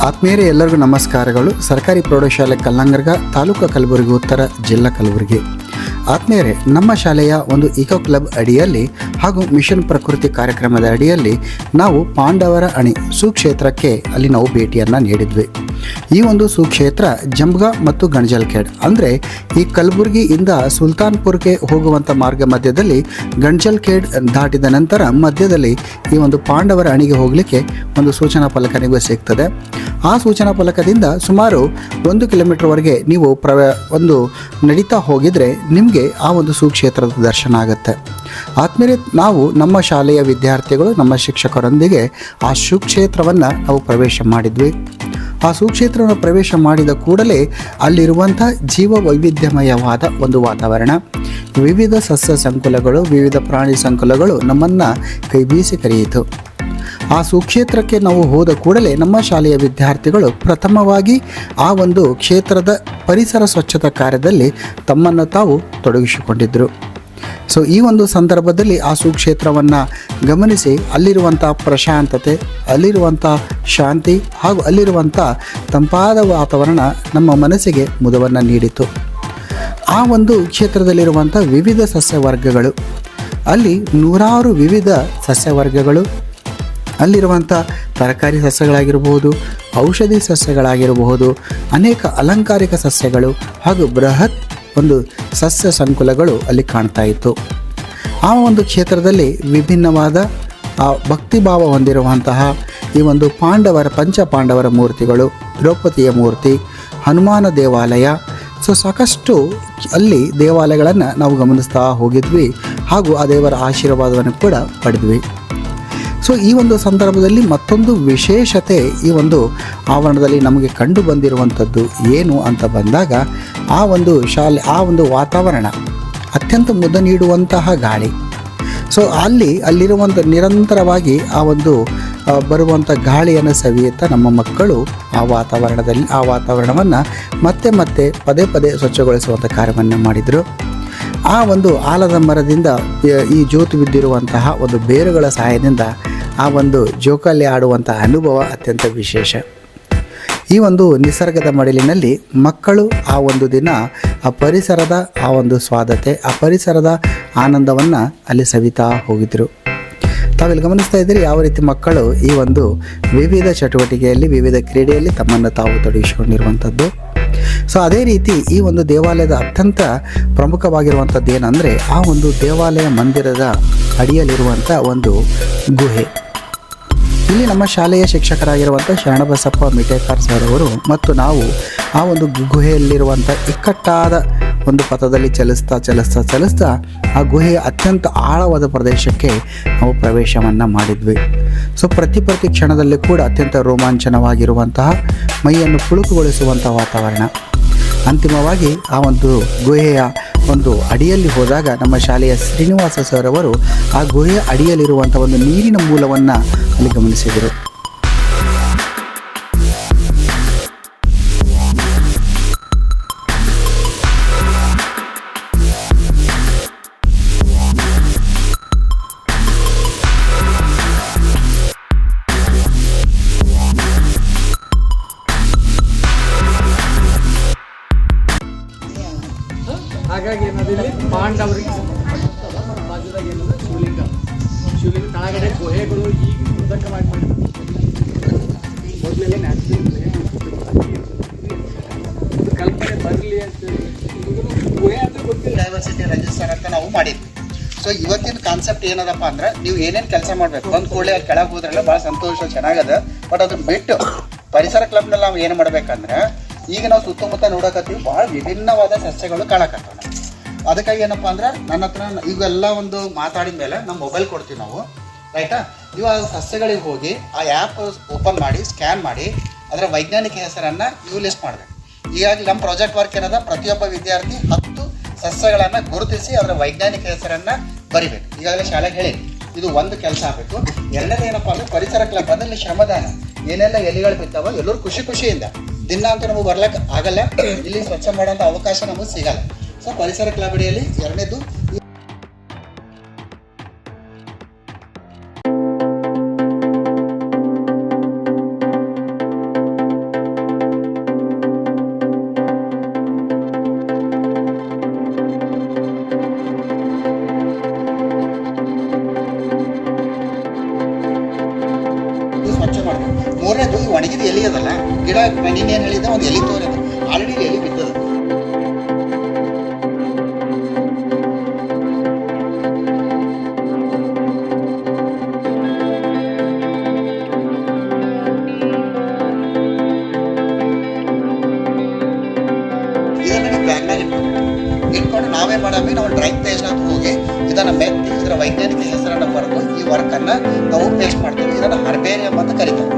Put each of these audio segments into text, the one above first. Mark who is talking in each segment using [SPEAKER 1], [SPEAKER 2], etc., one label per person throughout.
[SPEAKER 1] ಆತ್ಮೀಯರೇ, ಎಲ್ಲರಿಗೂ ನಮಸ್ಕಾರಗಳು. ಸರ್ಕಾರಿ ಪ್ರೌಢಶಾಲೆ ಕಲ್ಲಂಗರ್ಗ, ತಾಲೂಕು ಕಲಬುರಗಿ, ಉತ್ತರ ಜಿಲ್ಲಾ ಕಲಬುರಗಿ. ಆತ್ಮೀಯರೇ, ನಮ್ಮ ಶಾಲೆಯ ಒಂದು ಇಕೋ ಕ್ಲಬ್ ಅಡಿಯಲ್ಲಿ ಹಾಗೂ ಮಿಷನ್ ಪ್ರಕೃತಿ ಕಾರ್ಯಕ್ರಮದ ಅಡಿಯಲ್ಲಿ ನಾವು ಪಾಂಡವರ ಅಣಿ ಸುಕ್ಷೇತ್ರಕ್ಕೆ ಅಲ್ಲಿ ನಾವು ಭೇಟಿಯನ್ನು ನೀಡಿದ್ವಿ. ಈ ಒಂದು ಸುಕ್ಷೇತ್ರ ಜಂಬ್ಗಾ ಮತ್ತು ಗಂಜಲ್ಖೇಡ್ ಅಂದರೆ ಈ ಕಲಬುರಗಿಯಿಂದ ಸುಲ್ತಾನ್ಪುರ್ಗೆ ಹೋಗುವಂಥ ಮಾರ್ಗ ಮಧ್ಯದಲ್ಲಿ ಗಂಜಲ್ಖೇಡ್ ದಾಟಿದ ನಂತರ ಮಧ್ಯದಲ್ಲಿ ಈ ಒಂದು ಪಾಂಡವರ ಅಣಿಗೆ ಹೋಗಲಿಕ್ಕೆ ಒಂದು ಸೂಚನಾ ಫಲಕ ನಿಮಗೆ ಸಿಗ್ತದೆ. ಆ ಸೂಚನಾ ಫಲಕದಿಂದ ಸುಮಾರು 1 ಕಿಲೋಮೀಟರ್ವರೆಗೆ ನೀವು ಒಂದು ನಡೀತಾ ಹೋಗಿದರೆ ನಿಮಗೆ ಆ ಒಂದು ಸುಕ್ಷೇತ್ರದ ದರ್ಶನ ಆಗುತ್ತೆ. ಆದ್ಮೇಲೆ ನಾವು ನಮ್ಮ ಶಾಲೆಯ ವಿದ್ಯಾರ್ಥಿಗಳು ನಮ್ಮ ಶಿಕ್ಷಕರೊಂದಿಗೆ ಆ ಸುಕ್ಷೇತ್ರವನ್ನು ನಾವು ಪ್ರವೇಶ ಮಾಡಿದ್ವಿ. ಆ ಸುಕ್ಷೇತ್ರವನ್ನು ಪ್ರವೇಶ ಮಾಡಿದ ಕೂಡಲೇ ಅಲ್ಲಿರುವಂಥ ಜೀವ ವೈವಿಧ್ಯಮಯವಾದ ಒಂದು ವಾತಾವರಣ, ವಿವಿಧ ಸಸ್ಯ ಸಂಕುಲಗಳು, ವಿವಿಧ ಪ್ರಾಣಿ ಸಂಕುಲಗಳು ನಮ್ಮನ್ನು ಕೈ ಬೀಸಿ ಕರೆಯಿತು. ಆ ಸುಕ್ಷೇತ್ರಕ್ಕೆ ನಾವು ಹೋದ ಕೂಡಲೇ ನಮ್ಮ ಶಾಲೆಯ ವಿದ್ಯಾರ್ಥಿಗಳು ಪ್ರಥಮವಾಗಿ ಆ ಒಂದು ಕ್ಷೇತ್ರದ ಪರಿಸರ ಸ್ವಚ್ಛತಾ ಕಾರ್ಯದಲ್ಲಿ ತಮ್ಮನ್ನು ತಾವು ತೊಡಗಿಸಿಕೊಂಡಿದ್ದರು. ಸೊ ಈ ಒಂದು ಸಂದರ್ಭದಲ್ಲಿ ಆ ಸುಕ್ಷೇತ್ರವನ್ನು ಗಮನಿಸಿ ಅಲ್ಲಿರುವಂಥ ಪ್ರಶಾಂತತೆ, ಅಲ್ಲಿರುವಂಥ ಶಾಂತಿ ಹಾಗೂ ಅಲ್ಲಿರುವಂಥ ತಂಪಾದ ವಾತಾವರಣ ನಮ್ಮ ಮನಸ್ಸಿಗೆ ಮುದವನ್ನು ನೀಡಿತು. ಆ ಒಂದು ಕ್ಷೇತ್ರದಲ್ಲಿರುವಂಥ ವಿವಿಧ ಸಸ್ಯವರ್ಗಗಳು, ಅಲ್ಲಿ ನೂರಾರು ವಿವಿಧ ಸಸ್ಯವರ್ಗಗಳು, ಅಲ್ಲಿರುವಂಥ ತರಕಾರಿ ಸಸ್ಯಗಳಾಗಿರಬಹುದು, ಔಷಧಿ ಸಸ್ಯಗಳಾಗಿರಬಹುದು, ಅನೇಕ ಅಲಂಕಾರಿಕ ಸಸ್ಯಗಳು ಹಾಗೂ ಬೃಹತ್ ಒಂದು ಸಸ್ಯ ಸಂಕುಲಗಳು ಅಲ್ಲಿ ಕಾಣ್ತಾ ಇತ್ತು. ಆ ಒಂದು ಕ್ಷೇತ್ರದಲ್ಲಿ ವಿಭಿನ್ನವಾದ ಭಕ್ತಿಭಾವ ಹೊಂದಿರುವಂತಹ ಈ ಒಂದು ಪಂಚಪಾಂಡವರ ಮೂರ್ತಿಗಳು, ದ್ರೌಪದಿಯ ಮೂರ್ತಿ, ಹನುಮಾನ ದೇವಾಲಯ, ಸೊ ಸಾಕಷ್ಟು ಅಲ್ಲಿ ದೇವಾಲಯಗಳನ್ನು ನಾವು ಗಮನಿಸ್ತಾ ಹೋಗಿದ್ವಿ ಹಾಗೂ ಆ ದೇವರ ಆಶೀರ್ವಾದವನ್ನು ಕೂಡ ಪಡೆದ್ವಿ. ಸೊ ಈ ಒಂದು ಸಂದರ್ಭದಲ್ಲಿ ಮತ್ತೊಂದು ವಿಶೇಷತೆ ಈ ಒಂದು ಆವರಣದಲ್ಲಿ ನಮಗೆ ಕಂಡು ಬಂದಿರುವಂಥದ್ದು ಏನು ಅಂತ ಬಂದಾಗ, ಆ ಒಂದು ಆ ಒಂದು ವಾತಾವರಣ ಅತ್ಯಂತ ಮುದ ನೀಡುವಂತಹ ಗಾಳಿ. ಸೊ ಅಲ್ಲಿರುವಂಥ ನಿರಂತರವಾಗಿ ಆ ಒಂದು ಬರುವಂಥ ಗಾಳಿಯನ್ನು ಸವಿಯುತ್ತಾ ನಮ್ಮ ಮಕ್ಕಳು ಆ ವಾತಾವರಣವನ್ನು ಮತ್ತೆ ಪದೇ ಸ್ವಚ್ಛಗೊಳಿಸುವಂಥ ಕಾರ್ಯವನ್ನು ಮಾಡಿದರು. ಆ ಒಂದು ಆಲದ ಮರದಿಂದ ಈ ಜೋತು ಬಿದ್ದಿರುವಂತಹ ಒಂದು ಬೇರುಗಳ ಸಹಾಯದಿಂದ ಆ ಒಂದು ಜೋಕಾಲಿ ಆಡುವಂಥ ಅನುಭವ ಅತ್ಯಂತ ವಿಶೇಷ. ಈ ಒಂದು ನಿಸರ್ಗದ ಮಡಿಲಿನಲ್ಲಿ ಮಕ್ಕಳು ಆ ಒಂದು ದಿನ ಆ ಪರಿಸರದ ಆ ಒಂದು ಸ್ವಾದತೆ, ಆ ಪರಿಸರದ ಆನಂದವನ್ನು ಅಲ್ಲಿ ಸವಿತಾ ಹೋಗಿದ್ರು. ತಾವಿಲ್ಲಿ ಗಮನಿಸ್ತಾ ಇದ್ದೀರಿ ಯಾವ ರೀತಿ ಮಕ್ಕಳು ಈ ಒಂದು ವಿವಿಧ ಚಟುವಟಿಕೆಯಲ್ಲಿ, ವಿವಿಧ ಕ್ರೀಡೆಯಲ್ಲಿ ತಮ್ಮನ್ನು ತಾವು ತೊಡಗಿಸಿಕೊಂಡಿರುವಂಥದ್ದು. ಸೊ ಅದೇ ರೀತಿ ಈ ಒಂದು ದೇವಾಲಯದ ಅತ್ಯಂತ ಪ್ರಮುಖವಾಗಿರುವಂಥದ್ದು ಏನಂದರೆ, ಆ ಒಂದು ದೇವಾಲಯ ಮಂದಿರದ ಅಡಿಯಲ್ಲಿರುವಂಥ ಒಂದು ಗುಹೆ. ಇಲ್ಲಿ ನಮ್ಮ ಶಾಲೆಯ ಶಿಕ್ಷಕರಾಗಿರುವಂಥ ಶರಣಬಸಪ್ಪ ಮಿಟೇಕರ್ ಸರ್ ಅವರು ಮತ್ತು ನಾವು ಆ ಒಂದು ಗುಹೆಯಲ್ಲಿರುವಂಥ ಇಕ್ಕಟ್ಟಾದ ಒಂದು ಪಥದಲ್ಲಿ ಚಲಿಸ್ತಾ ಆ ಗುಹೆಯ ಅತ್ಯಂತ ಆಳವಾದ ಪ್ರದೇಶಕ್ಕೆ ನಾವು ಪ್ರವೇಶವನ್ನು ಮಾಡಿದ್ವಿ. ಸೊ ಪ್ರತಿ ಕ್ಷಣದಲ್ಲಿ ಕೂಡ ಅತ್ಯಂತ ರೋಮಾಂಚನವಾಗಿರುವಂತಹ, ಮೈಯನ್ನು ಪುಳುಕುಗೊಳಿಸುವಂಥ ವಾತಾವರಣ. ಅಂತಿಮವಾಗಿ ಆ ಒಂದು ಗುಹೆಯ ಒಂದು ಅಡಿಯಲ್ಲಿ ಹೋದಾಗ ನಮ್ಮ ಶಾಲೆಯ ಶ್ರೀನಿವಾಸ ಸರ್ ಅವರು ಆ ಗುಹೆಯ ಅಡಿಯಲ್ಲಿರುವಂಥ ಒಂದು ನೀರಿನ ಮೂಲವನ್ನು ಅಲ್ಲಿ ಗಮನಿಸಿದರು.
[SPEAKER 2] ಹಾಗಾಗಿ ಏನದಿಲ್ಲಿ ಪಾಂಡವರಿಗೆ ಬಾಜುದಾಗ ಏನಂದ್ರೆ ಶಿವಲಿಂಗ ತಳಗಡೆ ಗುಹೆಗಳು ಈಗ ಉದ್ದಕ್ಕವಾಗಿ ಮಾಡಿದ್ರು. ಮೊದಲೆಲ್ಲ ನ್ಯಾಚುರಲ್ ಕಲ್ಪನೆ ಬರಲಿ ಅಂತೇಳಿ ಗುಹೆ ಅಂತ ಗೊತ್ತಿಲ್ಲ.
[SPEAKER 1] ಡೈವರ್ಸಿಟಿ ರಿಜಿಸ್ಟರ್ ಅಂತ ನಾವು ಮಾಡಿದ್ವಿ. ಸೊ ಇವತ್ತಿನ ಕಾನ್ಸೆಪ್ಟ್ ಏನದಪ್ಪ ಅಂದ್ರೆ, ನೀವು ಏನೇನು ಕೆಲಸ ಮಾಡಬೇಕು ಒಂದು ಕೂಡಲೇ ಅಲ್ಲಿ ಕೆಳಗೆ ಹೋದ್ರಲ್ಲ ಭಾಳ ಸಂತೋಷ, ಚೆನ್ನಾಗದ. ಬಟ್ ಅದನ್ನ ಬಿಟ್ಟು ಪರಿಸರ ಕ್ಲಬ್ನಲ್ಲಿ ನಾವು ಏನು ಮಾಡ್ಬೇಕಂದ್ರೆ, ಈಗ ನಾವು ಸುತ್ತಮುತ್ತ ನೋಡಕತ್ತೀವಿ, ಭಾಳ ವಿಭಿನ್ನವಾದ ಸಸ್ಯಗಳು ಕಾಣಕತ್ತವ. ಅದಕ್ಕಾಗಿ ಏನಪ್ಪ ಅಂದ್ರೆ, ನನ್ನ ಹತ್ರ ಇವೆಲ್ಲ ಒಂದು ಮಾತಾಡಿದ ಮೇಲೆ ನಮ್ಮ ಮೊಬೈಲ್ ಕೊಡ್ತೀವಿ ನಾವು, ರೈಟಾ? ನೀವು ಆ ಸಸ್ಯಗಳಿಗೆ ಹೋಗಿ ಆ ಆ್ಯಪ್ ಓಪನ್ ಮಾಡಿ, ಸ್ಕ್ಯಾನ್ ಮಾಡಿ, ಅದರ ವೈಜ್ಞಾನಿಕ ಹೆಸರನ್ನು ನೀವು ಲಿಸ್ಟ್ ಮಾಡಬೇಕು. ಹೀಗಾಗಿ ನಮ್ಮ ಪ್ರಾಜೆಕ್ಟ್ ವರ್ಕ್ ಏನದ, ಪ್ರತಿಯೊಬ್ಬ ವಿದ್ಯಾರ್ಥಿ 10 ಸಸ್ಯಗಳನ್ನು ಗುರುತಿಸಿ ಅದರ ವೈಜ್ಞಾನಿಕ ಹೆಸರನ್ನು ಬರಿಬೇಕು. ಈಗಾಗಲೇ ಶಾಲೆಗೆ ಹೇಳಿ ಇದು ಒಂದು ಕೆಲಸ ಆಗಬೇಕು. ಎರಡನೇದು ಏನಪ್ಪ ಅಂದರೆ, ಪರಿಸರ ಕ್ಲಬ್ ಅದರಲ್ಲಿ ಶ್ರಮದಾನ, ಏನೆಲ್ಲ ಎಲೆಗಳು ಬಿದ್ದಾವ ಎಲ್ಲರೂ ಖುಷಿಯಿಂದ ದಿನ ಅಂತೂ ನಮಗೆ ಬರ್ಲಿಕ್ಕೆ ಆಗಲ್ಲ, ಇಲ್ಲಿ ಸ್ವಚ್ಛ ಮಾಡೋಂಥ ಅವಕಾಶ ನಮಗೆ ಸಿಗಲ್ಲ. ಸೊ ಪರಿಸರ ಕ್ಲಬ್ ಅಡಿಯಲ್ಲಿ ಎರಡನೇದು ಮಾಡಬಾರ್ದು. ಮೂರನೇದು ಈ ಒಣಗಿದ ಎಲೆ ಅದಲ್ಲ, ಗಿಡ ನೀನೇನು ಹೇಳಿದೆ ಒಂದು ಎಲೆ ತೋರಿದೆ, ಆಲ್ರೆಡಿ ಎಲೆ ಬಿದ್ದದ. ಇದನ್ನು ಬ್ಯಾಗ್ನಾಗ ಇಟ್ಕೊಂಡು ನಾವೇನು ಮಾಡಮ್ಮಿ, ನಾವು ಡ್ರೈವಿಂಗ್ ಪೇಜ್ನ ಹೋಗಿ ಇದನ್ನು ಮೆತ್ತಿ ಇದರ ವೈಜ್ಞಾನಿಕ ಹೆಸರನ್ನು ಬರೆದು ಈ ವರ್ಕನ್ನು ನಾವು ಪೇಸ್ಟ್ ಮಾಡ್ತೀವಿ. ಇದನ್ನು ಹರ್ಬೇರಿಯಂ ಅಂತ ಕರೀತಾರೆ.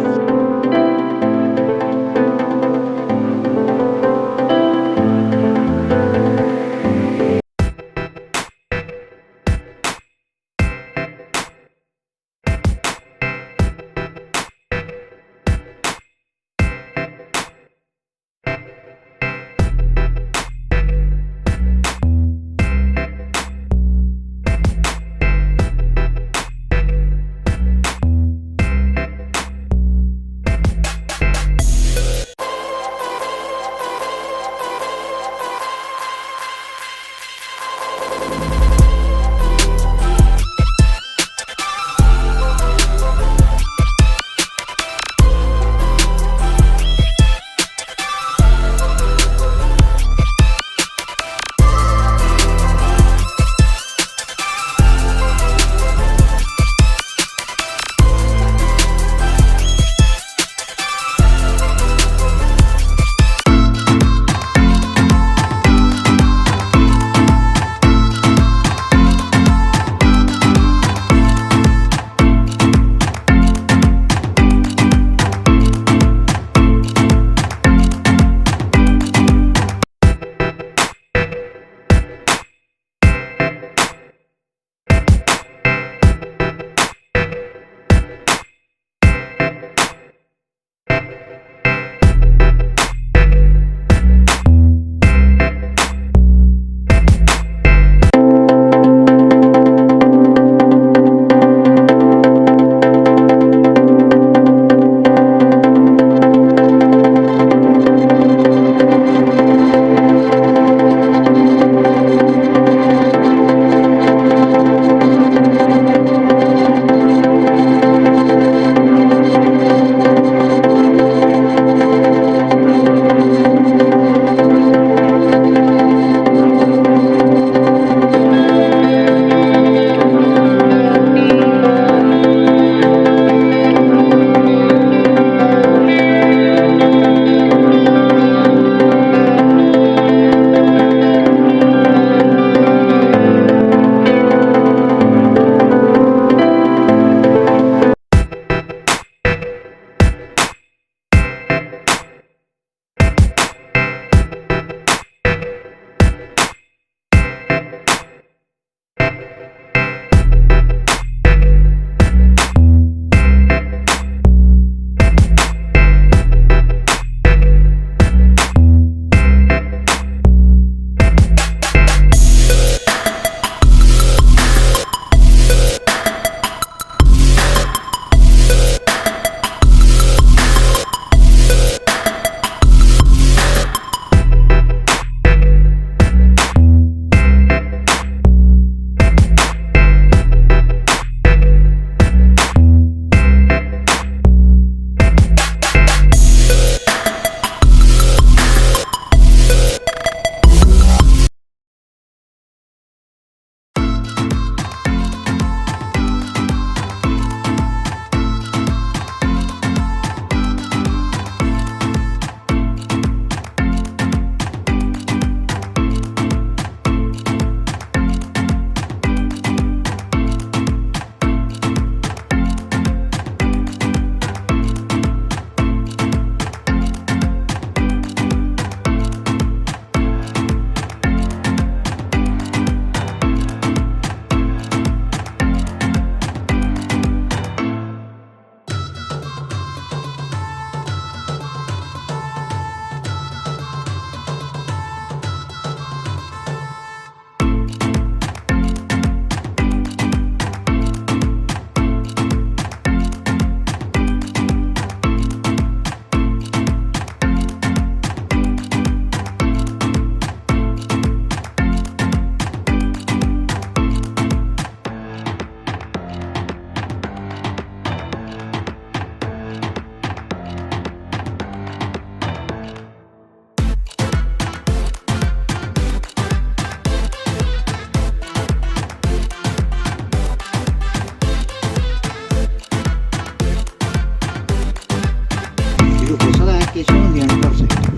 [SPEAKER 3] ಇದು ಹೊಸದ ಹಾಕೇಶ್ ಒಂದು 8 ವರ್ಷ ಆಯ್ತು.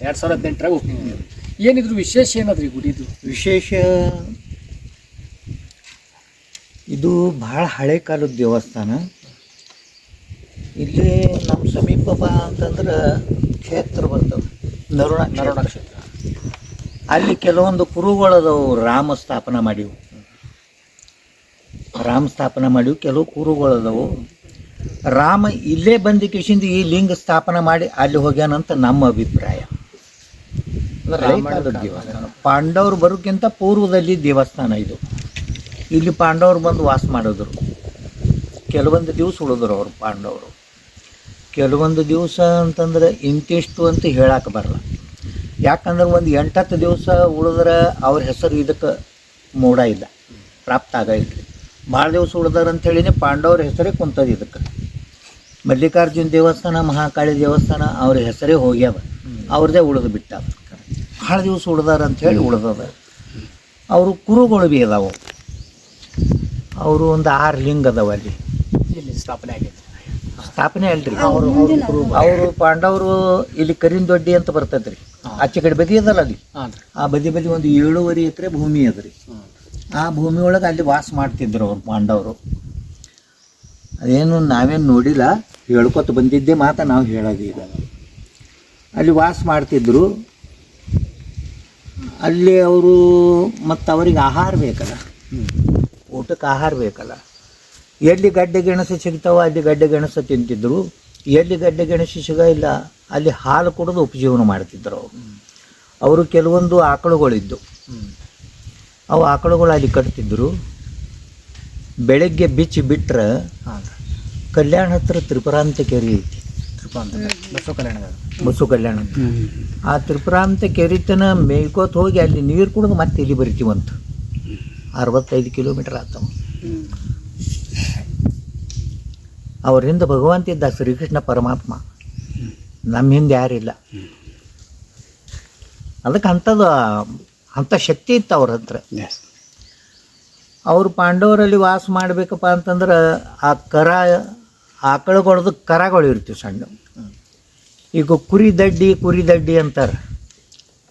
[SPEAKER 2] 2018 ಏನಿದ್ರು ವಿಶೇಷ ಏನದ್ರಿ ಗುಡಿದು?
[SPEAKER 3] ವಿಶೇಷ ಇದು ಭಾಳ ಹಳೆ ಕಾಲದ ದೇವಸ್ಥಾನ. ಇಲ್ಲಿ ನಮ್ಮ ಸಮೀಪ ಬಾ ಅಂತಂದ್ರೆ ಕ್ಷೇತ್ರ ಬರ್ತದೆ, ನರುಣ ಕ್ಷೇತ್ರ. ಅಲ್ಲಿ ಕೆಲವೊಂದು ಕುರುಗಳದವು ರಾಮ ಸ್ಥಾಪನೆ ಮಾಡಿವು, ಕೆಲವು ಕುರುಗಳದವು. ರಾಮ ಇಲ್ಲೇ ಬಂದು ಕಿಶಿಂದ ಈ ಲಿಂಗ ಸ್ಥಾಪನೆ ಮಾಡಿ ಅಲ್ಲಿ ಹೋಗ್ಯಾನಂತ ನಮ್ಮ ಅಭಿಪ್ರಾಯ. ಹಳೆ ಕಾಲದ ದೇವಸ್ಥಾನ. ಪಾಂಡವರು ಬರೋಕ್ಕಿಂತ ಪೂರ್ವದಲ್ಲಿ ದೇವಸ್ಥಾನ ಇದು. ಇಲ್ಲಿ ಪಾಂಡವರು ಬಂದು ವಾಸ ಮಾಡಿದ್ರು. ಕೆಲವೊಂದು ದಿವಸ ಉಳಿದ್ರು ಅವರು ಪಾಂಡವರು. ಕೆಲವೊಂದು ದಿವಸ ಅಂತಂದ್ರೆ ಇಂತಿಷ್ಟು ಅಂತ ಹೇಳಕ್ಕೆ ಬರಲ್ಲ. ಯಾಕಂದ್ರೆ ಒಂದು 8-10 ದಿವಸ ಉಳಿದ್ರೆ ಅವ್ರ ಹೆಸರು ಇದಕ್ಕೆ ಮೂಡ ಇಲ್ಲ, ಪ್ರಾಪ್ತ ಆಗೈತಿ. ಭಾಳ ದಿವಸ ಉಳಿದಾರ ಅಂಥೇಳಿನೇ ಪಾಂಡವ್ರ ಹೆಸರೇ ಕುಂತದ ಇದಕ್ಕೆ. ಮಲ್ಲಿಕಾರ್ಜುನ ದೇವಸ್ಥಾನ, ಮಹಾಕಾಳಿ ದೇವಸ್ಥಾನ ಅವ್ರ ಹೆಸರೇ ಹೋಗ್ಯಾವ, ಅವ್ರದ್ದೇ ಉಳಿದು ಬಿಟ್ಟ. ಭಾಳ ದಿವಸ ಉಳಿದಾರ ಅಂಥೇಳಿ ಉಳಿದದ. ಅವರು ಕುರುಗಳು ಭೀ ಅದಾವು. ಅವರು ಒಂದು 6 ಲಿಂಗ ಅದಾವ ಅಲ್ಲಿ.
[SPEAKER 2] ಇಲ್ಲಿ ಸ್ಥಾಪನೆ ಆಗೈತೆ.
[SPEAKER 3] ಸ್ಥಾಪನೆ ಅಲ್ರಿ, ಅವರು ಪಾಂಡವರು ಇಲ್ಲಿ ಕರಿಂದೊಡ್ಡಿ ಅಂತ ಬರ್ತೈತೆ ರೀ. ಆಚೆ ಕಡೆ ಬದಿ ಅದಲ್ಲ ಅಲ್ಲಿ, ಆ ಬದಿ ಒಂದು 7.5 ಎಕರೆ ಭೂಮಿ ಅದ ರೀ. ಆ ಭೂಮಿ ಒಳಗೆ ಅಲ್ಲಿ ವಾಸ ಮಾಡ್ತಿದ್ರು ಅವ್ರು ಪಾಂಡವರು. ಅದೇನು ನಾವೇನು ನೋಡಿಲ್ಲ, ಹೇಳ್ಕೊತ ಬಂದಿದ್ದೆ ಮಾತ್ರ ನಾವು ಹೇಳೋದು. ಈಗ ಅಲ್ಲಿ ವಾಸ ಮಾಡ್ತಿದ್ರು. ಅಲ್ಲಿ ಅವರು ಮತ್ತು ಅವ್ರಿಗೆ ಆಹಾರ ಬೇಕಲ್ಲ, ಊಟಕ್ಕೆ ಆಹಾರ ಬೇಕಲ್ಲ. ಎಲ್ಲಿ ಗಡ್ಡೆ ಗೆಣಸು ಸಿಗ್ತಾವ ಅಲ್ಲಿ ಗಡ್ಡೆ ಗೆಣಸು ತಿಂತಿದ್ರು. ಎಲ್ಲಿ ಗಡ್ಡೆ ಗೆಣಸು ಸಿಗ ಇಲ್ಲ ಅಲ್ಲಿ ಹಾಲು ಕುಡಿದು ಉಪಜೀವನ ಮಾಡ್ತಿದ್ರು ಅವರು. ಅವರು ಕೆಲವೊಂದು ಆಕಳುಗಳಿದ್ದು, ಅವು ಆಕಳುಗಳು ಅಲ್ಲಿ ಕಟ್ತಿದ್ರು. ಬೆಳಗ್ಗೆ ಬಿಚ್ಚಿ ಬಿಟ್ರೆ ಕಲ್ಯಾಣ ಹತ್ರ ತ್ರಿಪುರಾಂತ ಕೆರೆ ಐತಿ. ಬಸವ ಕಲ್ಯಾಣ ಆ ತ್ರಿಪುರಾಂತ ಕೆರಿತನ ಮೇಯ್ಕೋತ ಹೋಗಿ ಅಲ್ಲಿ ನೀರು ಕುಡಿದು ಮತ್ತೆ ಇಲ್ಲಿ ಬರಿತೀವಂತ. 65 ಕಿಲೋಮೀಟರ್ ಆಗ್ತಾವ. ಅವರಿಂದ ಭಗವಂತ ಇದ್ದ, ಶ್ರೀಕೃಷ್ಣ ಪರಮಾತ್ಮ. ನಮ್ಮ ಹಿಂದೆ ಯಾರಿಲ್ಲ. ಅದಕ್ಕೆ ಅಂಥ ಶಕ್ತಿ ಇತ್ತು ಅವ್ರ ಹತ್ರ. ಅವರು ಪಾಂಡವರಲ್ಲಿ ವಾಸ ಮಾಡಬೇಕಪ್ಪ ಅಂತಂದ್ರೆ ಆ ಆಕಳುಗಳದ್ದು ಕರಗಳು ಇರ್ತೀವಿ ಸಣ್ಣ. ಈಗ ಕುರಿ ದಡ್ಡಿ ಅಂತಾರೆ.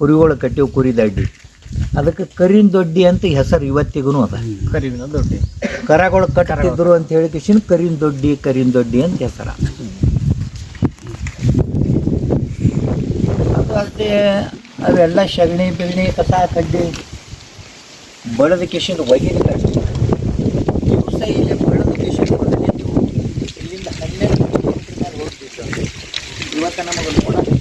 [SPEAKER 3] ಕುರಿಗಳು ಕಟ್ಟಿವು ಕುರಿ ದಡ್ಡಿ. ಅದಕ್ಕೆ ಕರಿನ ದೊಡ್ಡಿ ಅಂತ ಹೆಸರು ಇವತ್ತಿಗೂ ಅದ.
[SPEAKER 2] ಕರಿನ ದೊಡ್ಡಿ
[SPEAKER 3] ಕರಗಳು ಕಟ್ಟಿದ್ರು ಅಂತ ಹೇಳಿ ಕಿಶನ್ ಕರಿನ ದೊಡ್ಡಿ ಅಂತ ಹೆಸರ. ಅದು ಅಲ್ಲದೆ ಅವೆಲ್ಲ ಸಗಣಿ ಬಿಗಣಿ ಕಸ ಕಡ್ಡಿ ಬಳದ ಕಿಶನ್ ಒಗಿನ ಕಟ್ಟಿ ದಿವಸ ಇಲ್ಲಿ ಬಳದ ಕಿಶನ್ ಹೊರಗಿದ್ದು ಇಲ್ಲಿಂದ 12 ಕಿಲೋಮೀಟರ್ ಮೇಲೆ ಹೋಗ್ತಿದ್ದು. ಇವತ್ತು ನಮಗೆ ನೋಡೋಕೆ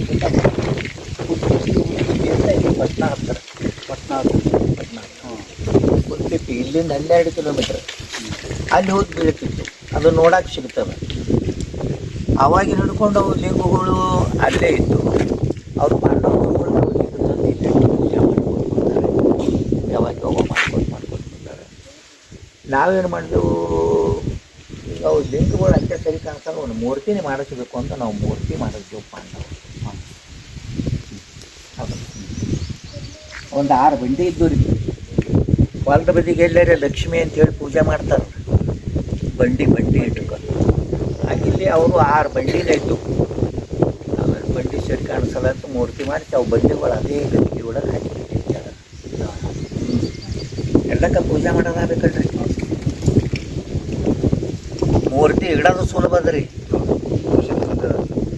[SPEAKER 3] ಪಟ್ನಾ ಹತ್ತಿರ ಗೊತ್ತಿತ್ತು. ಇಲ್ಲಿಂದ 12 ಕಿಲೋಮೀಟರ್ ಅಲ್ಲಿ ಹೋಗಿ ಬೀಳ್ತಿತ್ತು. ಅದು ನೋಡಕ್ಕೆ ಸಿಗ್ತವೆ. ಅವಾಗ ಹಿಡ್ಕೊಂಡು ಅವು ಲಿಂಗಗಳು ಅಲ್ಲೇ ಇತ್ತು. ಅವರು ಪಾಂಡವರು ಯಾವಾಗ ಮಾಡ್ಕೊತಾರೆ. ನಾವೇನು ಮಾಡಿದೆವು, ಅವು ಲಿಂಗಗಳು ಅಷ್ಟೇ ಸರಿ ಕಾಣಿಸಲ್ಲ, ಒಂದು ಮೂರ್ತಿನೇ ಮಾಡಿಸ್ಬೇಕು ಅಂತ ನಾವು ಮೂರ್ತಿ ಮಾಡಿದ್ದೆವು ಪಾಂಡವರು. ಒಂದು 6 ಬಂಡಿ ಇದ್ದು ರೀ. ಹೊಲದ ಬದಿಗೆ ಎಲ್ಲರೇ ಲಕ್ಷ್ಮಿ ಅಂತೇಳಿ ಪೂಜೆ ಮಾಡ್ತಾರೆ. ಬಂಡಿ ಇಟ್ಕೊಂಡು ಆಗಿಲ್ಲಿ ಅವರು 6 ಬಂಡಿನೇ ಇದ್ದು. ಆಮೇಲೆ ಬಂಡಿ ಸರಿ ಕಾಣಿಸಲ್ಲ ಅಂತ ಮೂರ್ತಿ ಮಾಡಿ ಅವು ಬಂಡಿಗಳು ಅದೇ ಗದಿಗೆ ಒಳಗೆ ಹಾಕಿಬಿಟ್ಟಿರ್ತಾರೆ. ಎಲ್ಲಕ್ಕ ಪೂಜೆ ಮಾಡೋದಾಗಬೇಕಲ್ರಿ. ಮೂರ್ತಿ ಇಡೋದು ಸುಲಭ ಅದ ರೀ.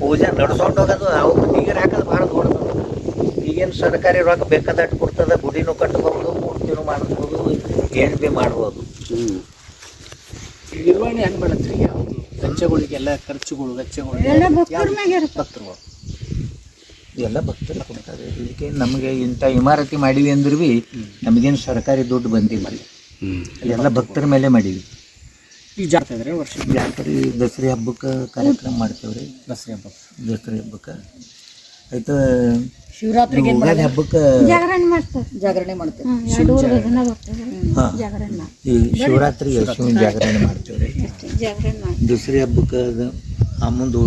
[SPEAKER 3] ಪೂಜೆ ನಡ್ಸ್ಕೊಂಡು ಹೋಗೋದು, ಅವಕ್ಕೆ ನೀರು ಹಾಕೋದು ಭಾಳ ದೊಡ್ಡದು. ಈಗೇನು ಸರ್ಕಾರಿ ರೊಕ್ಕ ಬೇಕಾದಟ್ಟು ಕೊಡ್ತದೆ. ಗುಡಿನೂ ಕಟ್ಬೋದು, ಮೂರ್ತಿನೂ ಮಾಡಿಸ್ಬೋದು, ಏನು ಭೀ ಮಾಡ್ಬೋದು.
[SPEAKER 2] ನಿರ್ವಹಣೆ ಹೆಂಗೆ ಮಾಡತ್ರಿ? ಯಾವುದು ವೆಚ್ಚಗಳಿಗೆಲ್ಲ ಖರ್ಚುಗಳು ವೆಚ್ಚಗಳು ಭಕ್ತರು
[SPEAKER 3] ಎಲ್ಲ ಭಕ್ತರು ಕೊಡ್ತಾರೆ. ಇದಕ್ಕೆ ನಮಗೆ ಇಂಥ ಇಮಾರತಿ ಮಾಡೀವಿ ಅಂದ್ರೆ ಭೀ ನಮಗೇನು ಸರ್ಕಾರಿ ದುಡ್ಡು ಬಂದಿಲ್ಲ. ಎಲ್ಲ ಭಕ್ತರ ಮೇಲೆ ಮಾಡೀವಿ.
[SPEAKER 2] ಈಗ ಜಾತ್ರೆ ಇದ್ರೆ ವರ್ಷ
[SPEAKER 3] ಜಾತ್ರೆ ದಸರಾ ಹಬ್ಬಕ್ಕೆ ಕಾರ್ಯಕ್ರಮ ಮಾಡ್ತೇವೆ ರೀ.
[SPEAKER 2] ದಸರಾ
[SPEAKER 3] ಹಬ್ಬಕ್ಕೆ ಆಯ್ತು.
[SPEAKER 4] ಶಿವರಾತ್ರಿಗೆ
[SPEAKER 3] ಯುಗಾದಿ ಹಬ್ಬಕ್ಕೆ
[SPEAKER 4] ಜಾಗರಣೆ ಮಾಡ್ತೇವೆ.
[SPEAKER 3] ಈ ಶಿವರಾತ್ರಿಗೆ ಶಿವನ ಜಾಗರಣೆ ಮಾಡ್ತೇವೆ ರೀ. ದಸರಾ ಹಬ್ಬಕ್ಕೆ ಮುಂದೆ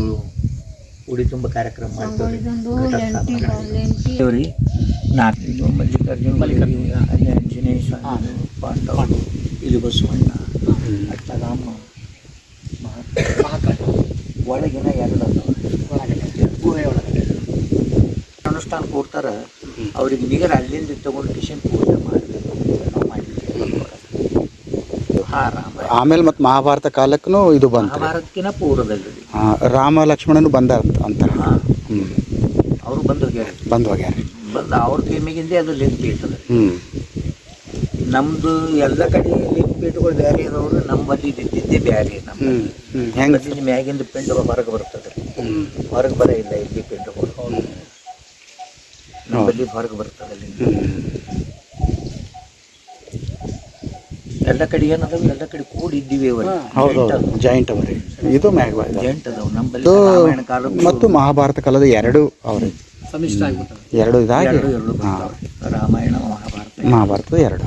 [SPEAKER 3] ಉಡಿ ತುಂಬ ಕಾರ್ಯಕ್ರಮ ಮಾಡ್ತೇವೆ ರೀ. 4 ಮಲ್ಲಿಕಾರ್ಜುನ, ಅಲ್ಲಿ ಆಂಜನೇಯ ಸ್ವಾಮಿ, ಪಾಂಡವರು, ಇಲ್ಲಿ ಬಸವಣ್ಣ, ಅಟ್ಟರಾಮ, ಮಹಾಕಾಳಿ ಒಳಗಿನ ಎರಡು ಅದಾವ.
[SPEAKER 2] ಒಳಗಡೆ ಗುಹೆ ಒಳಗಡೆ
[SPEAKER 3] ಅನುಷ್ಠಾನ ಕೊಡ್ತಾರ, ಅವ್ರಿಗೆ ನೀರು ಅಲ್ಲಿಂದ ತಗೊಂಡು ಕಿಶನ್ ಪೂಜೆ ಮಾಡಬೇಕು. ನಾವು ಮಾಡಿದ್ವಿ. ಹಾ, ರಾಮಾಯಣ
[SPEAKER 1] ಆಮೇಲೆ ಮತ್ತು ಮಹಾಭಾರತ ಕಾಲಕ್ಕೂ ಇದು ಬಂತು.
[SPEAKER 3] ಮಹಾಭಾರತಕ್ಕಿಂತ ಪೂರ್ವದಲ್ಲಿ
[SPEAKER 1] ರಾಮ ಲಕ್ಷ್ಮಣನು ಬಂದ ಅಂತಾರೆ.
[SPEAKER 3] ಹಾಂ,
[SPEAKER 1] ಹ್ಞೂ
[SPEAKER 3] ಅವರು ಬಂದು ಹೋಗ್ಯಾರ.
[SPEAKER 1] ಬಂದು ಹೋಗ್ಯಾರ.
[SPEAKER 3] ಬಂದು ಅವ್ರ ಕೈಮಿಗಿಂದೇ ಅದು ಲಿಂಕ್ ಪೀಠದ.
[SPEAKER 1] ಹ್ಞೂ
[SPEAKER 3] ನಮ್ಮದು ಎಲ್ಲ ಕಡೆ ಲಿಂಕ್ ಪೀಠಗಳು ಬೇರೆ ಇರೋರು, ನಮ್ಮಲ್ಲಿ ಇದ್ದಿದ್ದೇ ಬೇರೆ. ನಮ್ಮ
[SPEAKER 1] ಹೆಂಗೆ
[SPEAKER 3] ಹೆಂಗೆ ಮ್ಯಾಗಿಂದ ಪಿಂಡಗಳು ಹೊರಗೆ ಬರ್ತದೆ, ಹೊರಗೆ ಬರ ಇಲ್ಲ ಇಲ್ಲಿ ಪಿಂಡಗಳು. ನಮ್ಮಲ್ಲಿ ಹೊರಗೆ ಬರ್ತದೆ ಲಿಂಗ. ಎಲ್ಲ ಕಡೆ ಏನದಾವ, ಎಲ್ಲ ಕಡೆ ಕೂಡಿದ್ದೀವಿ.
[SPEAKER 1] ಹೌದು ಜಾಯಿಂಟ್ ಅವರಿ. ಇದು ಮ್ಯಾಗ
[SPEAKER 3] ಜಂಟ್ ಅದಾವ ನಮ್ಮಲ್ಲಿ. ರಾಮಾಯಣ ಕಾಲ
[SPEAKER 1] ಮತ್ತು ಮಹಾಭಾರತ ಕಾಲದ ಎರಡು ಅವ್ರಿ
[SPEAKER 2] ಸಮಿಷ್ಟ ಆಗ್ಬಿಟ್ಟದೆ.
[SPEAKER 1] ಎರಡು ಇದಾಗಿ
[SPEAKER 3] ಎರಡು ಬರ್ತಾವೆ. ರಾಮಾಯಣ ಮಹಾಭಾರತ
[SPEAKER 1] ಮಹಾಭಾರತದ ಎರಡು